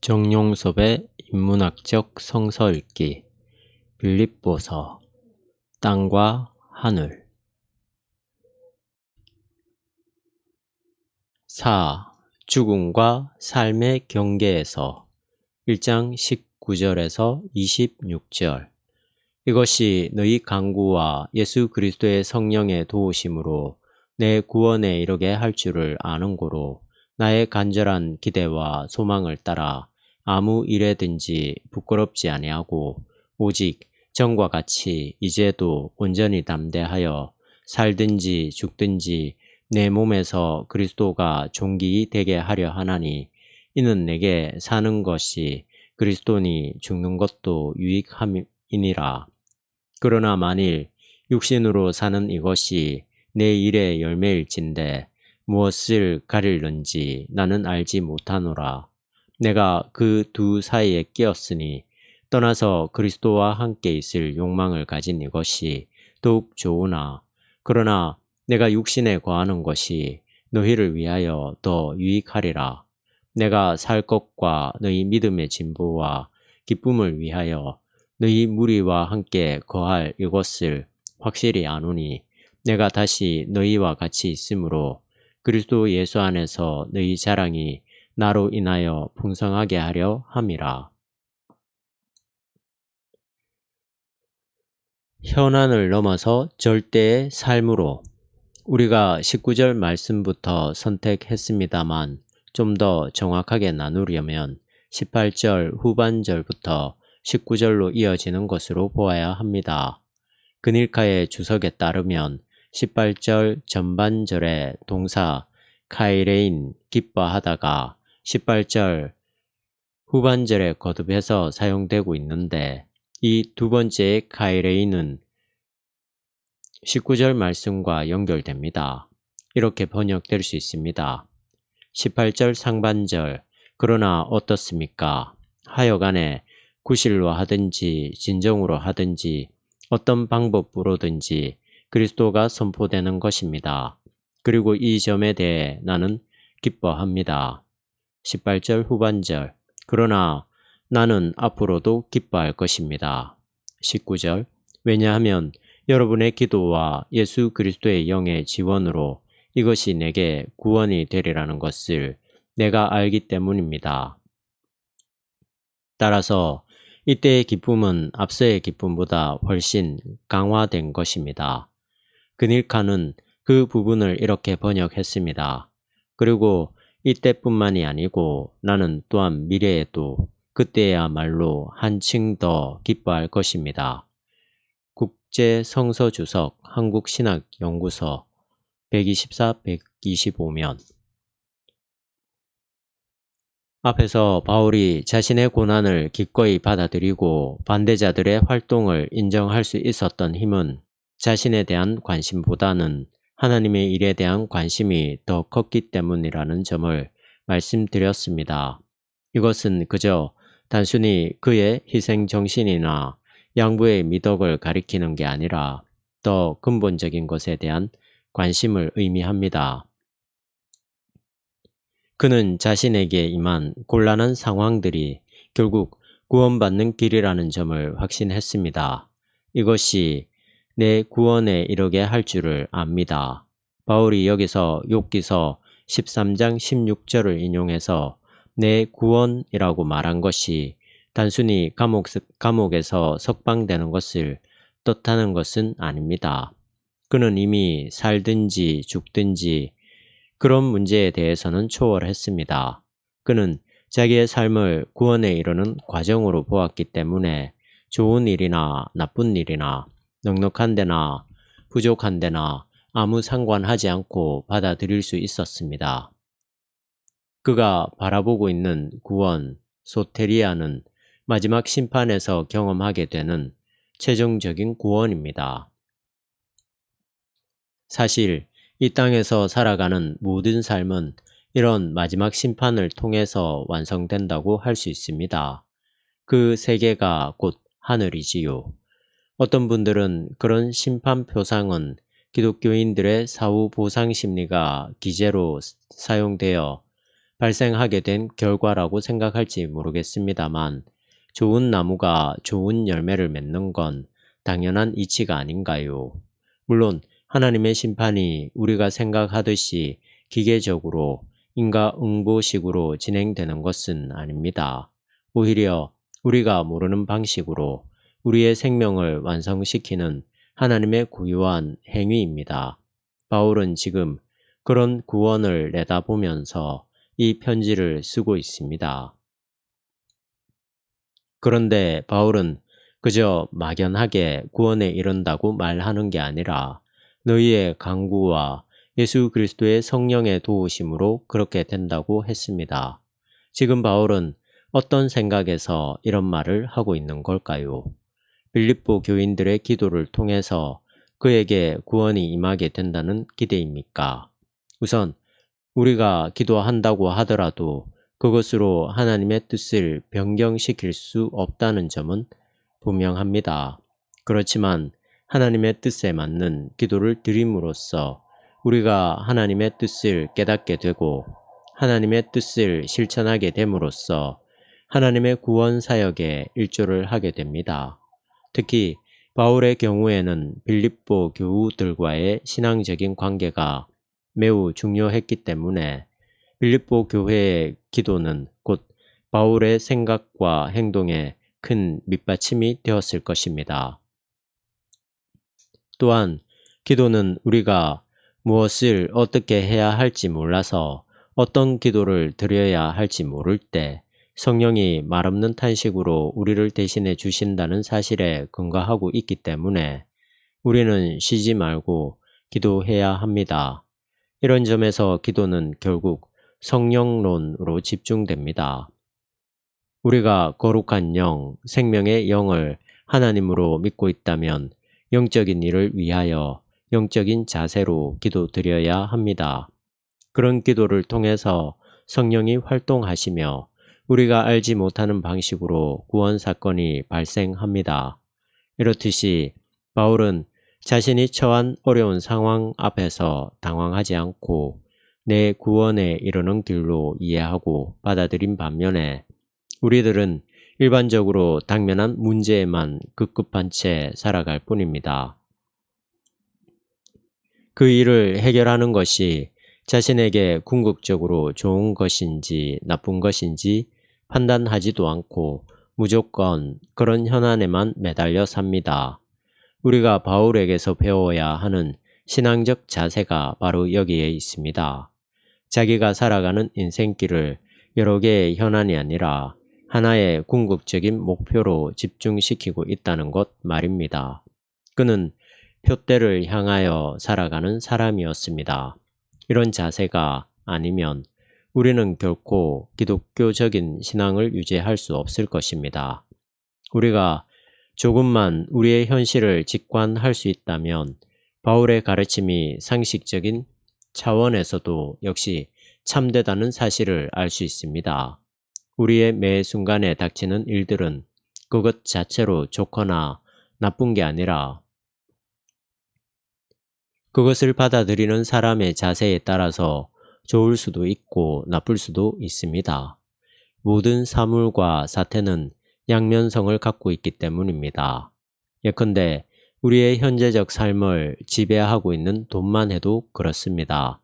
정용섭의 인문학적 성서 읽기 빌립보서 땅과 하늘 4. 죽음과 삶의 경계에서 1장 19절에서 26절 이것이 너희 간구와 예수 그리스도의 성령의 도우심으로 내 구원에 이르게 할 줄을 아는 고로 나의 간절한 기대와 소망을 따라 아무 일에든지 부끄럽지 아니하고 오직 전과 같이 이제도 온전히 담대하여 살든지 죽든지 내 몸에서 그리스도가 존귀히 되게 하려 하나니 이는 내게 사는 것이 그리스도니 죽는 것도 유익함이니라. 그러나 만일 육신으로 사는 이것이 내 일의 열매일진데 무엇을 가릴는지 나는 알지 못하노라. 내가 그 두 사이에 끼었으니 떠나서 그리스도와 함께 있을 욕망을 가진 이것이 더욱 좋으나 그러나 내가 육신에 거하는 것이 너희를 위하여 더 유익하리라. 내가 살 것과 너희 믿음의 진보와 기쁨을 위하여 너희 무리와 함께 거할 이것을 확실히 아노니 내가 다시 너희와 같이 있으므로 그리스도 예수 안에서 너희 자랑이 나로 인하여 풍성하게 하려 함이라. 현안을 넘어서 절대의 삶으로 우리가 19절 말씀부터 선택했습니다만 좀 더 정확하게 나누려면 18절 후반절부터 19절로 이어지는 것으로 보아야 합니다. 그닐카의 주석에 따르면 18절 전반절의 동사 카이레인 기뻐하다가 18절 후반절에 거듭해서 사용되고 있는데 이 두 번째의 카이레인은 19절 말씀과 연결됩니다. 이렇게 번역될 수 있습니다. 18절 상반절 그러나 어떻습니까? 하여간에 구실로 하든지 진정으로 하든지 어떤 방법으로든지 그리스도가 선포되는 것입니다. 그리고 이 점에 대해 나는 기뻐합니다. 18절 후반절 그러나 나는 앞으로도 기뻐할 것입니다. 19절 왜냐하면 여러분의 기도와 예수 그리스도의 영의 지원으로 이것이 내게 구원이 되리라는 것을 내가 알기 때문입니다. 따라서 이때의 기쁨은 앞서의 기쁨보다 훨씬 강화된 것입니다. 그닐카는 그 부분을 이렇게 번역했습니다. 그리고 이때뿐만이 아니고 나는 또한 미래에도 그때야말로 한층 더 기뻐할 것입니다. 국제성서주석 한국신학연구서 124-125면 앞에서 바울이 자신의 고난을 기꺼이 받아들이고 반대자들의 활동을 인정할 수 있었던 힘은 자신에 대한 관심보다는 하나님의 일에 대한 관심이 더 컸기 때문이라는 점을 말씀드렸습니다. 이것은 그저 단순히 그의 희생정신이나 양부의 미덕을 가리키는 게 아니라 더 근본적인 것에 대한 관심을 의미합니다. 그는 자신에게 임한 곤란한 상황들이 결국 구원받는 길이라는 점을 확신했습니다. 이것이 내 구원에 이르게 할 줄을 압니다. 바울이 여기서 욥기서 13장 16절을 인용해서 내 구원이라고 말한 것이 단순히 감옥에서 석방되는 것을 뜻하는 것은 아닙니다. 그는 이미 살든지 죽든지 그런 문제에 대해서는 초월했습니다. 그는 자기의 삶을 구원에 이르는 과정으로 보았기 때문에 좋은 일이나 나쁜 일이나 넉넉한 데나 부족한 데나 아무 상관하지 않고 받아들일 수 있었습니다. 그가 바라보고 있는 구원, 소테리아는 마지막 심판에서 경험하게 되는 최종적인 구원입니다. 사실 이 땅에서 살아가는 모든 삶은 이런 마지막 심판을 통해서 완성된다고 할 수 있습니다. 그 세계가 곧 하늘이지요. 어떤 분들은 그런 심판 표상은 기독교인들의 사후 보상 심리가 기제로 사용되어 발생하게 된 결과라고 생각할지 모르겠습니다만 좋은 나무가 좋은 열매를 맺는 건 당연한 이치가 아닌가요? 물론 하나님의 심판이 우리가 생각하듯이 기계적으로 인과응보식으로 진행되는 것은 아닙니다. 오히려 우리가 모르는 방식으로 우리의 생명을 완성시키는 하나님의 고유한 행위입니다. 바울은 지금 그런 구원을 내다보면서 이 편지를 쓰고 있습니다. 그런데 바울은 그저 막연하게 구원에 이른다고 말하는 게 아니라 너희의 강구와 예수 그리스도의 성령의 도우심으로 그렇게 된다고 했습니다. 지금 바울은 어떤 생각에서 이런 말을 하고 있는 걸까요? 빌립보 교인들의 기도를 통해서 그에게 구원이 임하게 된다는 기대입니까? 우선 우리가 기도한다고 하더라도 그것으로 하나님의 뜻을 변경시킬 수 없다는 점은 분명합니다. 그렇지만 하나님의 뜻에 맞는 기도를 드림으로써 우리가 하나님의 뜻을 깨닫게 되고 하나님의 뜻을 실천하게 됨으로써 하나님의 구원 사역에 일조를 하게 됩니다. 특히 바울의 경우에는 빌립보 교우들과의 신앙적인 관계가 매우 중요했기 때문에 빌립보 교회의 기도는 곧 바울의 생각과 행동에 큰 밑받침이 되었을 것입니다. 또한 기도는 우리가 무엇을 어떻게 해야 할지 몰라서 어떤 기도를 드려야 할지 모를 때 성령이 말없는 탄식으로 우리를 대신해 주신다는 사실에 근거하고 있기 때문에 우리는 쉬지 말고 기도해야 합니다. 이런 점에서 기도는 결국 성령론으로 집중됩니다. 우리가 거룩한 영, 생명의 영을 하나님으로 믿고 있다면 영적인 일을 위하여 영적인 자세로 기도드려야 합니다. 그런 기도를 통해서 성령이 활동하시며 우리가 알지 못하는 방식으로 구원 사건이 발생합니다. 이렇듯이 바울은 자신이 처한 어려운 상황 앞에서 당황하지 않고 내 구원에 이르는 길로 이해하고 받아들인 반면에 우리들은 일반적으로 당면한 문제에만 급급한 채 살아갈 뿐입니다. 그 일을 해결하는 것이 자신에게 궁극적으로 좋은 것인지 나쁜 것인지 판단하지도 않고 무조건 그런 현안에만 매달려 삽니다. 우리가 바울에게서 배워야 하는 신앙적 자세가 바로 여기에 있습니다. 자기가 살아가는 인생길을 여러 개의 현안이 아니라 하나의 궁극적인 목표로 집중시키고 있다는 것 말입니다. 그는 표대를 향하여 살아가는 사람이었습니다. 이런 자세가 아니면 우리는 결코 기독교적인 신앙을 유지할 수 없을 것입니다. 우리가 조금만 우리의 현실을 직관할 수 있다면 바울의 가르침이 상식적인 차원에서도 역시 참되다는 사실을 알 수 있습니다. 우리의 매 순간에 닥치는 일들은 그것 자체로 좋거나 나쁜 게 아니라 그것을 받아들이는 사람의 자세에 따라서 좋을 수도 있고 나쁠 수도 있습니다. 모든 사물과 사태는 양면성을 갖고 있기 때문입니다. 예컨대 우리의 현재적 삶을 지배하고 있는 돈만 해도 그렇습니다.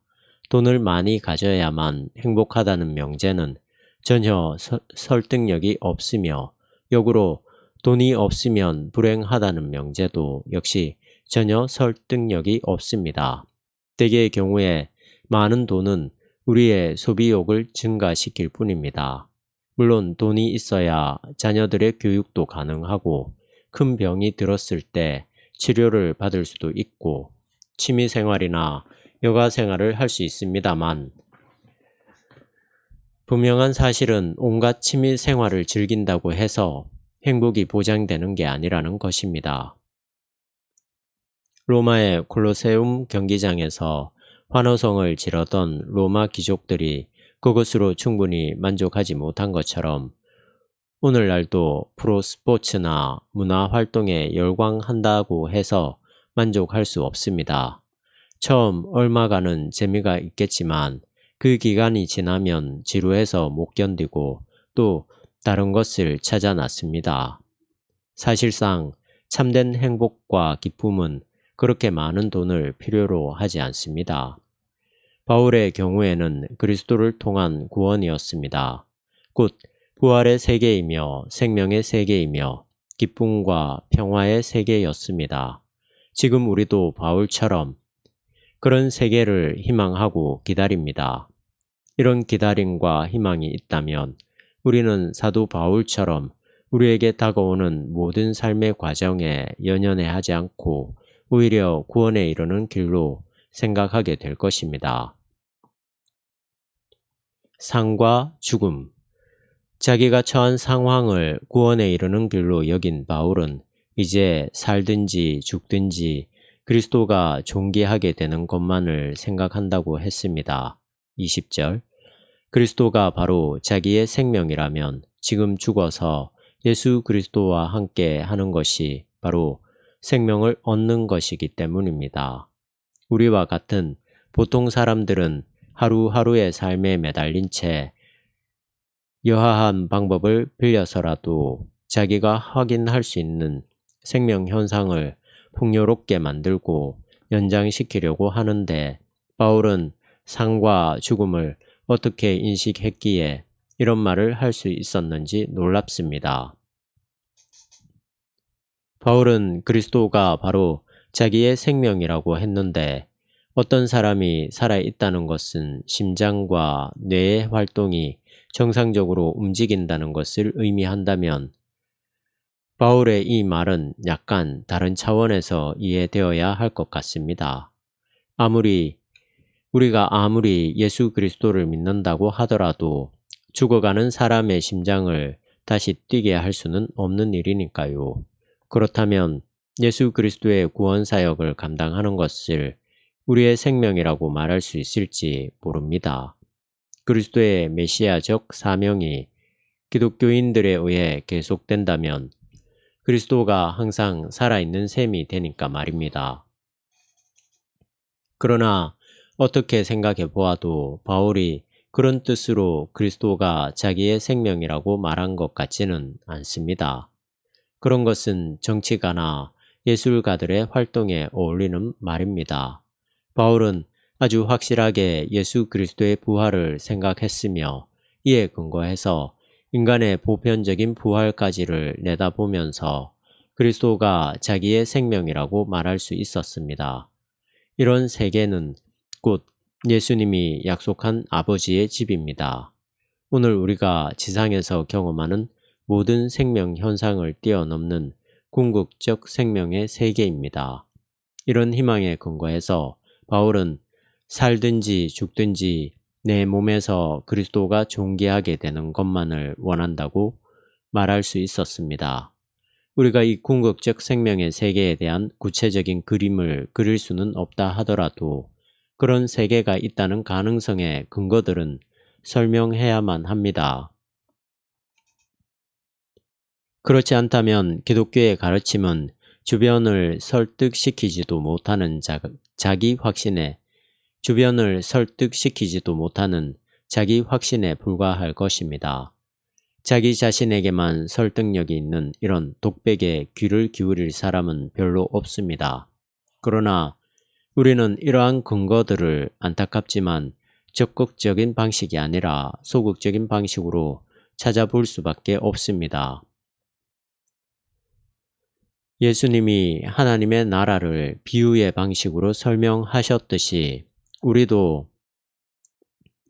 돈을 많이 가져야만 행복하다는 명제는 전혀 설득력이 없으며 역으로 돈이 없으면 불행하다는 명제도 역시 전혀 설득력이 없습니다. 대개의 경우에 많은 돈은 우리의 소비욕을 증가시킬 뿐입니다. 물론 돈이 있어야 자녀들의 교육도 가능하고 큰 병이 들었을 때 치료를 받을 수도 있고 취미생활이나 여가생활을 할 수 있습니다만 분명한 사실은 온갖 취미생활을 즐긴다고 해서 행복이 보장되는 게 아니라는 것입니다. 로마의 콜로세움 경기장에서 환호성을 지르던 로마 귀족들이 그것으로 충분히 만족하지 못한 것처럼 오늘날도 프로스포츠나 문화활동에 열광한다고 해서 만족할 수 없습니다. 처음 얼마간은 재미가 있겠지만 그 기간이 지나면 지루해서 못 견디고 또 다른 것을 찾아 나섭니다. 사실상 참된 행복과 기쁨은 그렇게 많은 돈을 필요로 하지 않습니다. 바울의 경우에는 그리스도를 통한 구원이었습니다. 곧 부활의 세계이며 생명의 세계이며 기쁨과 평화의 세계였습니다. 지금 우리도 바울처럼 그런 세계를 희망하고 기다립니다. 이런 기다림과 희망이 있다면 우리는 사도 바울처럼 우리에게 다가오는 모든 삶의 과정에 연연해하지 않고 오히려 구원에 이르는 길로 생각하게 될 것입니다. 상과 죽음. 자기가 처한 상황을 구원에 이르는 길로 여긴 바울은 이제 살든지 죽든지 그리스도가 존귀하게 되는 것만을 생각한다고 했습니다. 20절. 그리스도가 바로 자기의 생명이라면 지금 죽어서 예수 그리스도와 함께 하는 것이 바로 생명을 얻는 것이기 때문입니다. 우리와 같은 보통 사람들은 하루하루의 삶에 매달린 채 여하한 방법을 빌려서라도 자기가 확인할 수 있는 생명 현상을 풍요롭게 만들고 연장시키려고 하는데 바울은 상과 죽음을 어떻게 인식했기에 이런 말을 할 수 있었는지 놀랍습니다. 바울은 그리스도가 바로 자기의 생명이라고 했는데 어떤 사람이 살아있다는 것은 심장과 뇌의 활동이 정상적으로 움직인다는 것을 의미한다면 바울의 이 말은 약간 다른 차원에서 이해되어야 할 것 같습니다. 우리가 아무리 예수 그리스도를 믿는다고 하더라도 죽어가는 사람의 심장을 다시 뛰게 할 수는 없는 일이니까요. 그렇다면 예수 그리스도의 구원 사역을 감당하는 것을 우리의 생명이라고 말할 수 있을지 모릅니다. 그리스도의 메시아적 사명이 기독교인들에 의해 계속된다면 그리스도가 항상 살아있는 셈이 되니까 말입니다. 그러나 어떻게 생각해 보아도 바울이 그런 뜻으로 그리스도가 자기의 생명이라고 말한 것 같지는 않습니다. 그런 것은 정치가나 예술가들의 활동에 어울리는 말입니다. 바울은 아주 확실하게 예수 그리스도의 부활을 생각했으며 이에 근거해서 인간의 보편적인 부활까지를 내다보면서 그리스도가 자기의 생명이라고 말할 수 있었습니다. 이런 세계는 곧 예수님이 약속한 아버지의 집입니다. 오늘 우리가 지상에서 경험하는 모든 생명 현상을 뛰어넘는 궁극적 생명의 세계입니다. 이런 희망에 근거해서 바울은 살든지 죽든지 내 몸에서 그리스도가 존귀하게 되는 것만을 원한다고 말할 수 있었습니다. 우리가 이 궁극적 생명의 세계에 대한 구체적인 그림을 그릴 수는 없다 하더라도 그런 세계가 있다는 가능성의 근거들은 설명해야만 합니다. 그렇지 않다면 기독교의 가르침은 주변을 설득시키지도 못하는 자기 확신에 불과할 것입니다. 자기 자신에게만 설득력이 있는 이런 독백에 귀를 기울일 사람은 별로 없습니다. 그러나 우리는 이러한 근거들을 안타깝지만 적극적인 방식이 아니라 소극적인 방식으로 찾아볼 수밖에 없습니다. 예수님이 하나님의 나라를 비유의 방식으로 설명하셨듯이 우리도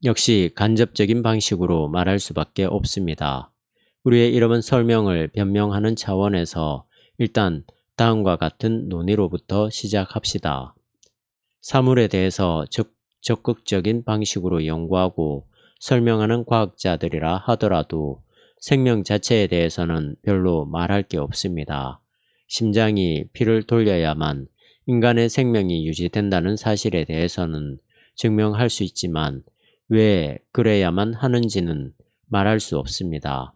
역시 간접적인 방식으로 말할 수밖에 없습니다. 우리의 이러한 설명을 변명하는 차원에서 일단 다음과 같은 논의로부터 시작합시다. 사물에 대해서 적극적인 방식으로 연구하고 설명하는 과학자들이라 하더라도 생명 자체에 대해서는 별로 말할 게 없습니다. 심장이 피를 돌려야만 인간의 생명이 유지된다는 사실에 대해서는 증명할 수 있지만 왜 그래야만 하는지는 말할 수 없습니다.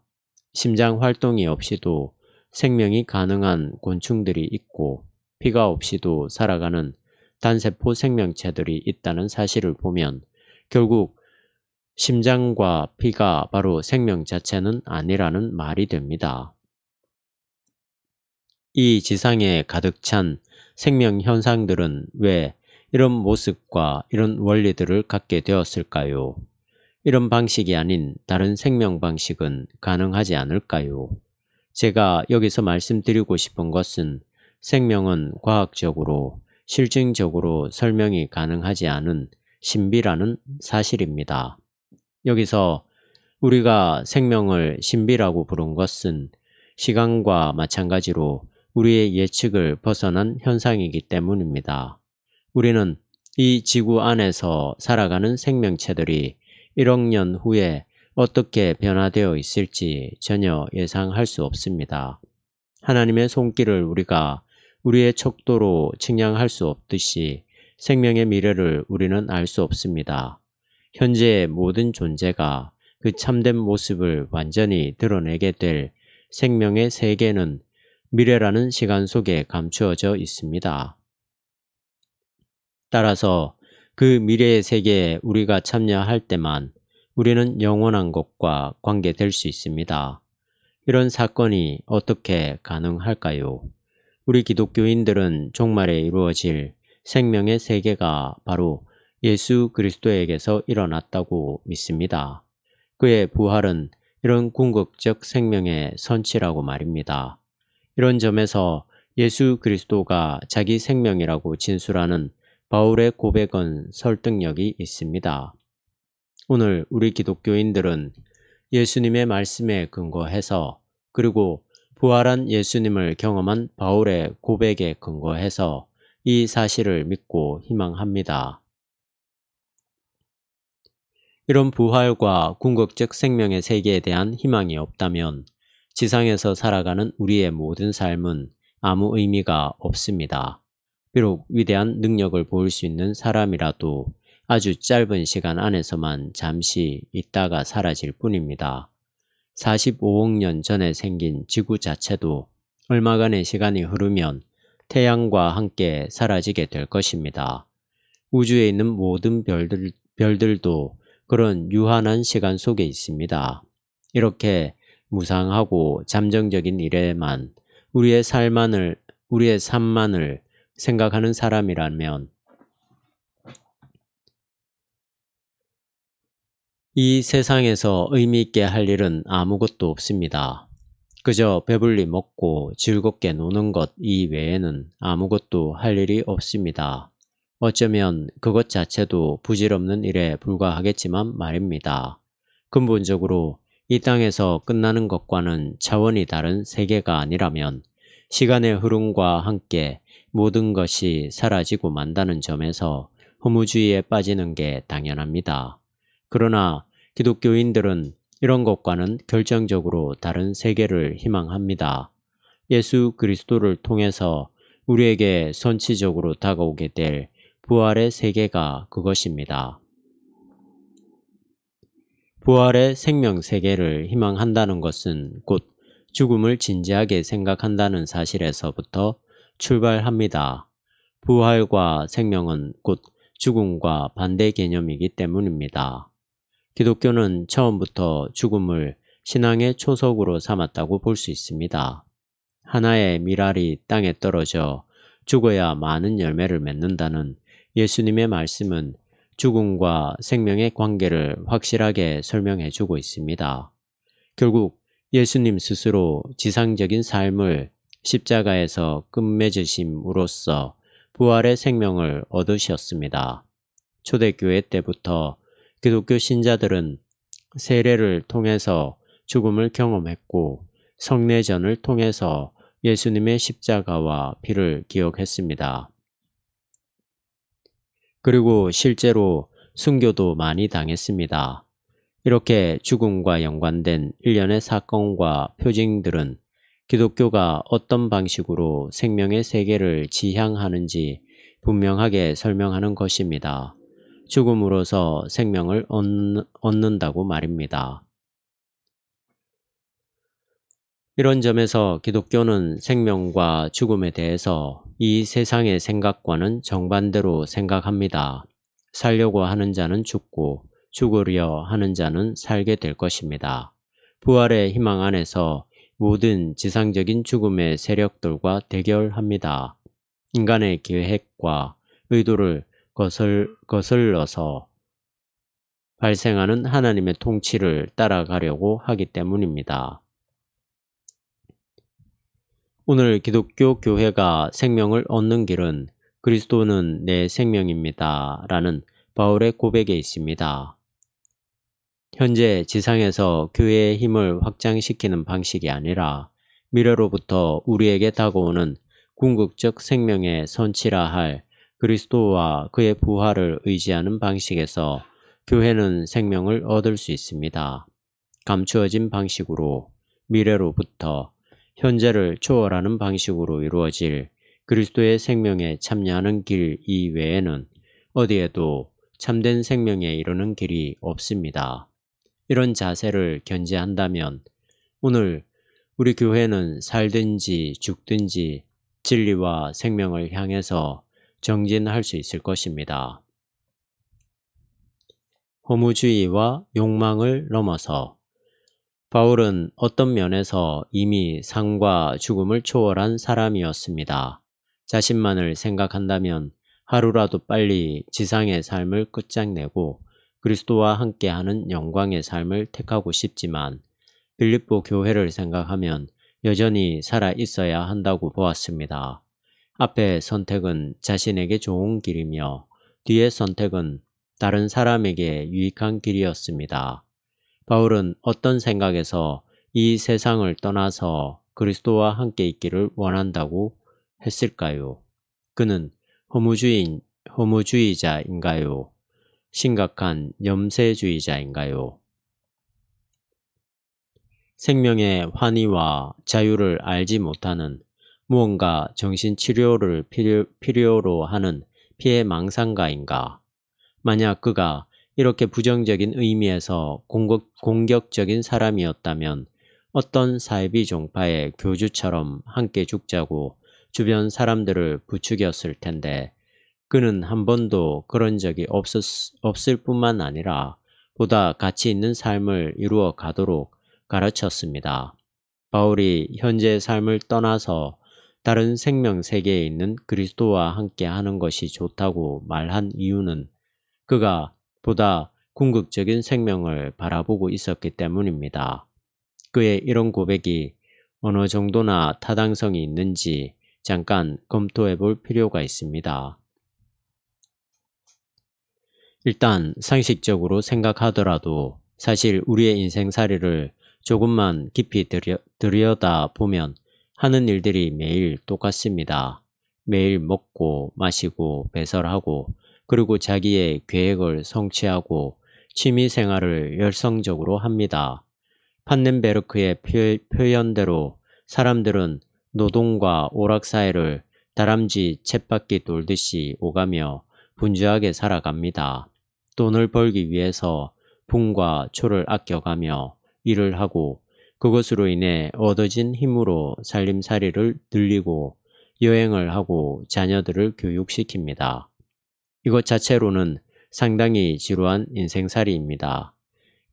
심장 활동이 없이도 생명이 가능한 곤충들이 있고 피가 없이도 살아가는 단세포 생명체들이 있다는 사실을 보면 결국 심장과 피가 바로 생명 자체는 아니라는 말이 됩니다. 이 지상에 가득 찬 생명 현상들은 왜 이런 모습과 이런 원리들을 갖게 되었을까요? 이런 방식이 아닌 다른 생명 방식은 가능하지 않을까요? 제가 여기서 말씀드리고 싶은 것은 생명은 과학적으로, 실증적으로 설명이 가능하지 않은 신비라는 사실입니다. 여기서 우리가 생명을 신비라고 부른 것은 시간과 마찬가지로 우리의 예측을 벗어난 현상이기 때문입니다. 우리는 이 지구 안에서 살아가는 생명체들이 1억 년 후에 어떻게 변화되어 있을지 전혀 예상할 수 없습니다. 하나님의 손길을 우리가 우리의 척도로 측량할 수 없듯이 생명의 미래를 우리는 알 수 없습니다. 현재의 모든 존재가 그 참된 모습을 완전히 드러내게 될 생명의 세계는 미래라는 시간 속에 감추어져 있습니다. 따라서 그 미래의 세계에 우리가 참여할 때만 우리는 영원한 것과 관계될 수 있습니다. 이런 사건이 어떻게 가능할까요? 우리 기독교인들은 종말에 이루어질 생명의 세계가 바로 예수 그리스도에게서 일어났다고 믿습니다. 그의 부활은 이런 궁극적 생명의 선치라고 말입니다. 이런 점에서 예수 그리스도가 자기 생명이라고 진술하는 바울의 고백은 설득력이 있습니다. 오늘 우리 기독교인들은 예수님의 말씀에 근거해서 그리고 부활한 예수님을 경험한 바울의 고백에 근거해서 이 사실을 믿고 희망합니다. 이런 부활과 궁극적 생명의 세계에 대한 희망이 없다면 지상에서 살아가는 우리의 모든 삶은 아무 의미가 없습니다. 비록 위대한 능력을 보일 수 있는 사람이라도 아주 짧은 시간 안에서만 잠시 있다가 사라질 뿐입니다. 45억 년 전에 생긴 지구 자체도 얼마간의 시간이 흐르면 태양과 함께 사라지게 될 것입니다. 우주에 있는 모든 별들도 그런 유한한 시간 속에 있습니다. 이렇게 무상하고 잠정적인 일에만 우리의 삶만을 생각하는 사람이라면 이 세상에서 의미 있게 할 일은 아무것도 없습니다. 그저 배불리 먹고 즐겁게 노는 것 이외에는 아무것도 할 일이 없습니다. 어쩌면 그것 자체도 부질없는 일에 불과하겠지만 말입니다. 근본적으로 이 땅에서 끝나는 것과는 차원이 다른 세계가 아니라면 시간의 흐름과 함께 모든 것이 사라지고 만다는 점에서 허무주의에 빠지는 게 당연합니다. 그러나 기독교인들은 이런 것과는 결정적으로 다른 세계를 희망합니다. 예수 그리스도를 통해서 우리에게 선치적으로 다가오게 될 부활의 세계가 그것입니다. 부활의 생명 세계를 희망한다는 것은 곧 죽음을 진지하게 생각한다는 사실에서부터 출발합니다. 부활과 생명은 곧 죽음과 반대 개념이기 때문입니다. 기독교는 처음부터 죽음을 신앙의 초석으로 삼았다고 볼 수 있습니다. 하나의 밀알이 땅에 떨어져 죽어야 많은 열매를 맺는다는 예수님의 말씀은 죽음과 생명의 관계를 확실하게 설명해 주고 있습니다. 결국 예수님 스스로 지상적인 삶을 십자가에서 끝맺으심으로써 부활의 생명을 얻으셨습니다. 초대교회 때부터 기독교 신자들은 세례를 통해서 죽음을 경험했고 성례전을 통해서 예수님의 십자가와 피를 기억했습니다. 그리고 실제로 순교도 많이 당했습니다. 이렇게 죽음과 연관된 일련의 사건과 표징들은 기독교가 어떤 방식으로 생명의 세계를 지향하는지 분명하게 설명하는 것입니다. 죽음으로써 생명을 얻는다고 말입니다. 이런 점에서 기독교는 생명과 죽음에 대해서 이 세상의 생각과는 정반대로 생각합니다. 살려고 하는 자는 죽고 죽으려 하는 자는 살게 될 것입니다. 부활의 희망 안에서 모든 지상적인 죽음의 세력들과 대결합니다. 인간의 계획과 의도를 거슬러서 발생하는 하나님의 통치를 따라가려고 하기 때문입니다. 오늘 기독교 교회가 생명을 얻는 길은 그리스도는 내 생명입니다. 라는 바울의 고백에 있습니다. 현재 지상에서 교회의 힘을 확장시키는 방식이 아니라 미래로부터 우리에게 다가오는 궁극적 생명의 선치라 할 그리스도와 그의 부활을 의지하는 방식에서 교회는 생명을 얻을 수 있습니다. 감추어진 방식으로 미래로부터 현재를 초월하는 방식으로 이루어질 그리스도의 생명에 참여하는 길 이외에는 어디에도 참된 생명에 이르는 길이 없습니다. 이런 자세를 견지한다면 오늘 우리 교회는 살든지 죽든지 진리와 생명을 향해서 정진할 수 있을 것입니다. 허무주의와 욕망을 넘어서 바울은 어떤 면에서 이미 삶과 죽음을 초월한 사람이었습니다. 자신만을 생각한다면 하루라도 빨리 지상의 삶을 끝장내고 그리스도와 함께하는 영광의 삶을 택하고 싶지만 빌립보 교회를 생각하면 여전히 살아 있어야 한다고 보았습니다. 앞의 선택은 자신에게 좋은 길이며 뒤의 선택은 다른 사람에게 유익한 길이었습니다. 바울은 어떤 생각에서 이 세상을 떠나서 그리스도와 함께 있기를 원한다고 했을까요? 그는 허무주의자인가요? 심각한 염세주의자인가요? 생명의 환희와 자유를 알지 못하는 무언가 정신치료를 필요로 하는 피해망상가인가? 만약 그가 이렇게 부정적인 의미에서 공격적인 사람이었다면 어떤 사이비 종파의 교주처럼 함께 죽자고 주변 사람들을 부추겼을 텐데 그는 한 번도 그런 적이 없을 뿐만 아니라 보다 가치 있는 삶을 이루어 가도록 가르쳤습니다. 바울이 현재의 삶을 떠나서 다른 생명 세계에 있는 그리스도와 함께 하는 것이 좋다고 말한 이유는 그가 보다 궁극적인 생명을 바라보고 있었기 때문입니다. 그의 이런 고백이 어느 정도나 타당성이 있는지 잠깐 검토해 볼 필요가 있습니다. 일단 상식적으로 생각하더라도 사실 우리의 인생살이를 조금만 깊이 들여다 보면 하는 일들이 매일 똑같습니다. 매일 먹고 마시고 배설하고 그리고 자기의 계획을 성취하고 취미생활을 열성적으로 합니다. 판넨베르크의 표현대로 사람들은 노동과 오락 사이를 다람쥐 쳇바퀴 돌듯이 오가며 분주하게 살아갑니다. 돈을 벌기 위해서 붕과 초를 아껴가며 일을 하고 그것으로 인해 얻어진 힘으로 살림살이를 늘리고 여행을 하고 자녀들을 교육시킵니다. 이것 자체로는 상당히 지루한 인생살이입니다.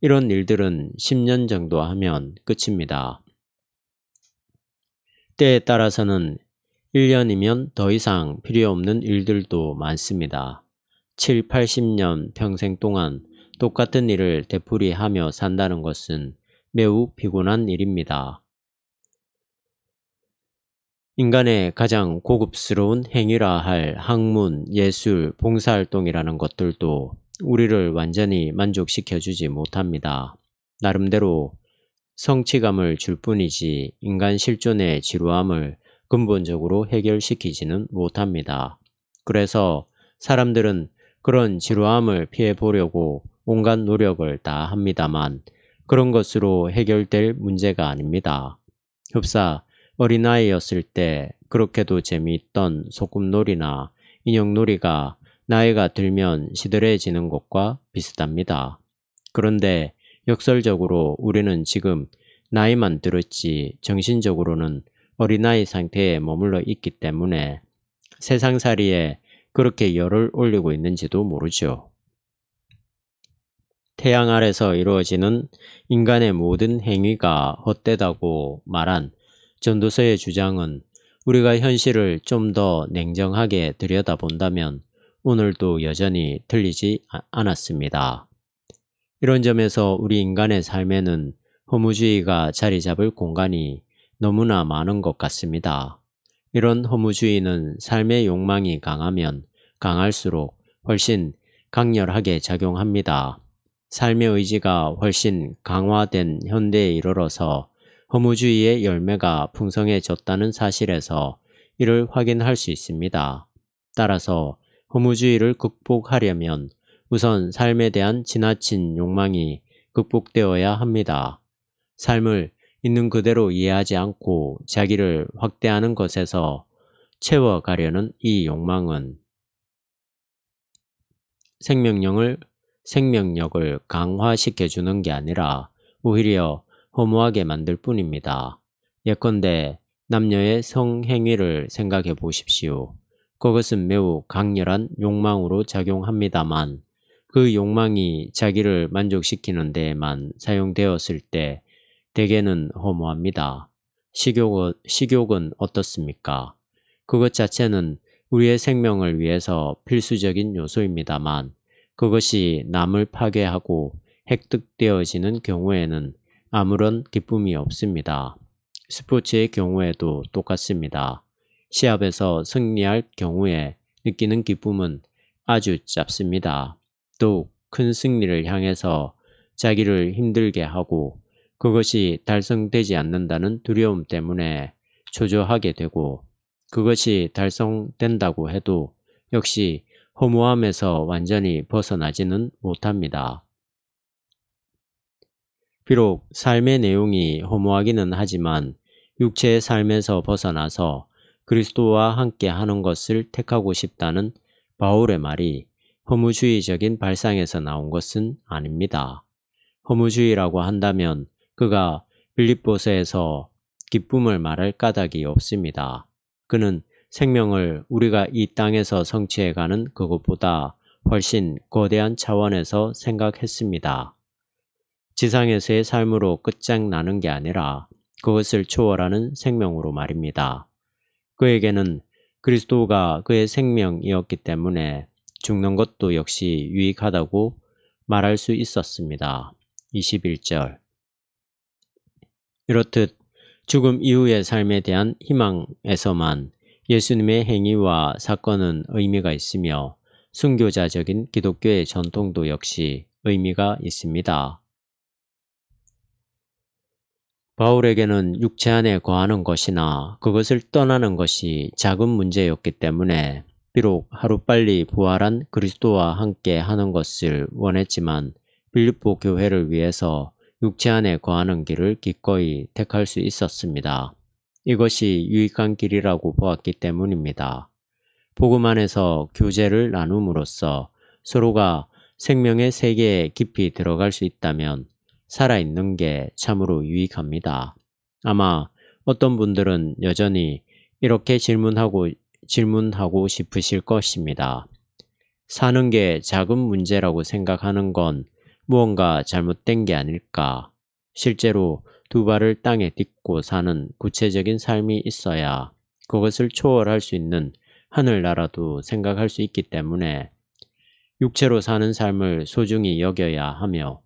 이런 일들은 10년 정도 하면 끝입니다. 때에 따라서는 1년이면 더 이상 필요 없는 일들도 많습니다. 7, 80년 평생 동안 똑같은 일을 되풀이하며 산다는 것은 매우 피곤한 일입니다. 인간의 가장 고급스러운 행위라 할 학문, 예술, 봉사활동이라는 것들도 우리를 완전히 만족시켜주지 못합니다. 나름대로 성취감을 줄 뿐이지 인간 실존의 지루함을 근본적으로 해결시키지는 못합니다. 그래서 사람들은 그런 지루함을 피해보려고 온갖 노력을 다 합니다만 그런 것으로 해결될 문제가 아닙니다. 흡사 어린아이였을 때 그렇게도 재미있던 소꿉놀이나 인형놀이가 나이가 들면 시들해지는 것과 비슷합니다. 그런데 역설적으로 우리는 지금 나이만 들었지 정신적으로는 어린아이 상태에 머물러 있기 때문에 세상살이에 그렇게 열을 올리고 있는지도 모르죠. 태양 아래서 이루어지는 인간의 모든 행위가 헛되다고 말한 전도서의 주장은 우리가 현실을 좀 더 냉정하게 들여다본다면 오늘도 여전히 틀리지 않았습니다. 이런 점에서 우리 인간의 삶에는 허무주의가 자리 잡을 공간이 너무나 많은 것 같습니다. 이런 허무주의는 삶의 욕망이 강하면 강할수록 훨씬 강렬하게 작용합니다. 삶의 의지가 훨씬 강화된 현대에 이르러서 허무주의의 열매가 풍성해졌다는 사실에서 이를 확인할 수 있습니다. 따라서 허무주의를 극복하려면 우선 삶에 대한 지나친 욕망이 극복되어야 합니다. 삶을 있는 그대로 이해하지 않고 자기를 확대하는 것에서 채워가려는 이 욕망은 생명력을 강화시켜주는 게 아니라 오히려 허무하게 만들 뿐입니다. 예컨대 남녀의 성행위를 생각해 보십시오. 그것은 매우 강렬한 욕망으로 작용합니다만 그 욕망이 자기를 만족시키는 데에만 사용되었을 때 대개는 허무합니다. 식욕은 어떻습니까? 그것 자체는 우리의 생명을 위해서 필수적인 요소입니다만 그것이 남을 파괴하고 획득되어지는 경우에는 아무런 기쁨이 없습니다. 스포츠의 경우에도 똑같습니다. 시합에서 승리할 경우에 느끼는 기쁨은 아주 짧습니다. 더욱 큰 승리를 향해서 자기를 힘들게 하고 그것이 달성되지 않는다는 두려움 때문에 초조하게 되고 그것이 달성된다고 해도 역시 허무함에서 완전히 벗어나지는 못합니다. 비록 삶의 내용이 허무하기는 하지만 육체의 삶에서 벗어나서 그리스도와 함께 하는 것을 택하고 싶다는 바울의 말이 허무주의적인 발상에서 나온 것은 아닙니다. 허무주의라고 한다면 그가 빌립보서에서 기쁨을 말할 까닭이 없습니다. 그는 생명을 우리가 이 땅에서 성취해가는 그것보다 훨씬 거대한 차원에서 생각했습니다. 지상에서의 삶으로 끝장나는 게 아니라 그것을 초월하는 생명으로 말입니다. 그에게는 그리스도가 그의 생명이었기 때문에 죽는 것도 역시 유익하다고 말할 수 있었습니다. 21절. 이렇듯 죽음 이후의 삶에 대한 희망에서만 예수님의 행위와 사건은 의미가 있으며 순교자적인 기독교의 전통도 역시 의미가 있습니다. 바울에게는 육체 안에 거하는 것이나 그것을 떠나는 것이 작은 문제였기 때문에 비록 하루빨리 부활한 그리스도와 함께 하는 것을 원했지만 빌립보 교회를 위해서 육체 안에 거하는 길을 기꺼이 택할 수 있었습니다. 이것이 유익한 길이라고 보았기 때문입니다. 복음 안에서 교제를 나눔으로써 서로가 생명의 세계에 깊이 들어갈 수 있다면 살아있는 게 참으로 유익합니다. 아마 어떤 분들은 여전히 이렇게 질문하고 싶으실 것입니다. 사는 게 작은 문제라고 생각하는 건 무언가 잘못된 게 아닐까? 실제로 두 발을 땅에 딛고 사는 구체적인 삶이 있어야 그것을 초월할 수 있는 하늘나라도 생각할 수 있기 때문에 육체로 사는 삶을 소중히 여겨야 하며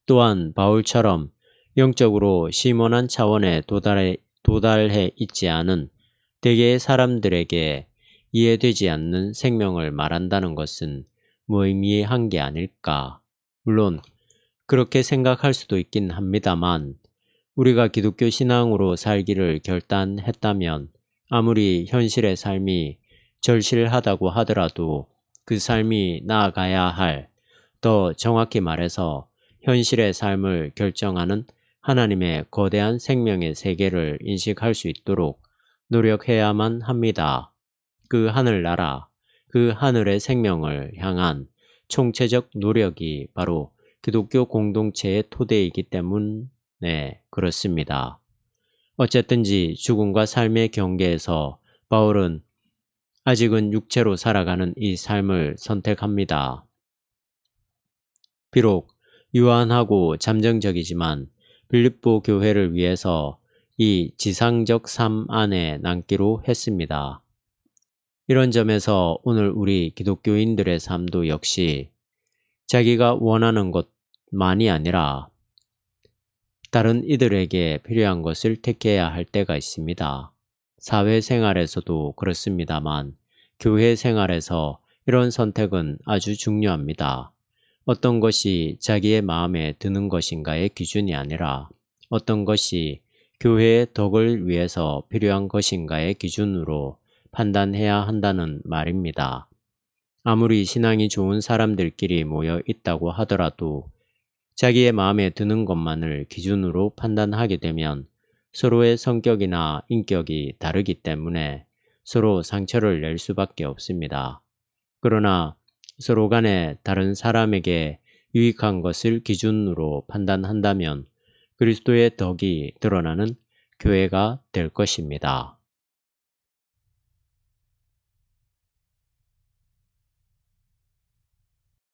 또한 바울처럼 영적으로 심원한 차원에 도달해 있지 않은 대개의 사람들에게 이해되지 않는 생명을 말한다는 것은 무의미한 게 아닐까. 물론 그렇게 생각할 수도 있긴 합니다만 우리가 기독교 신앙으로 살기를 결단했다면 아무리 현실의 삶이 절실하다고 하더라도 그 삶이 나아가야 할, 더 정확히 말해서 현실의 삶을 결정하는 하나님의 거대한 생명의 세계를 인식할 수 있도록 노력해야만 합니다. 그 하늘나라, 그 하늘의 생명을 향한 총체적 노력이 바로 기독교 공동체의 토대이기 때문에 그렇습니다. 어쨌든지 죽음과 삶의 경계에서 바울은 아직은 육체로 살아가는 이 삶을 선택합니다. 비록 유한하고 잠정적이지만 빌립보 교회를 위해서 이 지상적 삶 안에 남기로 했습니다. 이런 점에서 오늘 우리 기독교인들의 삶도 역시 자기가 원하는 것만이 아니라 다른 이들에게 필요한 것을 택해야 할 때가 있습니다. 사회생활에서도 그렇습니다만 교회 생활에서 이런 선택은 아주 중요합니다. 어떤 것이 자기의 마음에 드는 것인가의 기준이 아니라 어떤 것이 교회의 덕을 위해서 필요한 것인가의 기준으로 판단해야 한다는 말입니다. 아무리 신앙이 좋은 사람들끼리 모여 있다고 하더라도 자기의 마음에 드는 것만을 기준으로 판단하게 되면 서로의 성격이나 인격이 다르기 때문에 서로 상처를 낼 수밖에 없습니다. 그러나 서로 간에 다른 사람에게 유익한 것을 기준으로 판단한다면 그리스도의 덕이 드러나는 교회가 될 것입니다.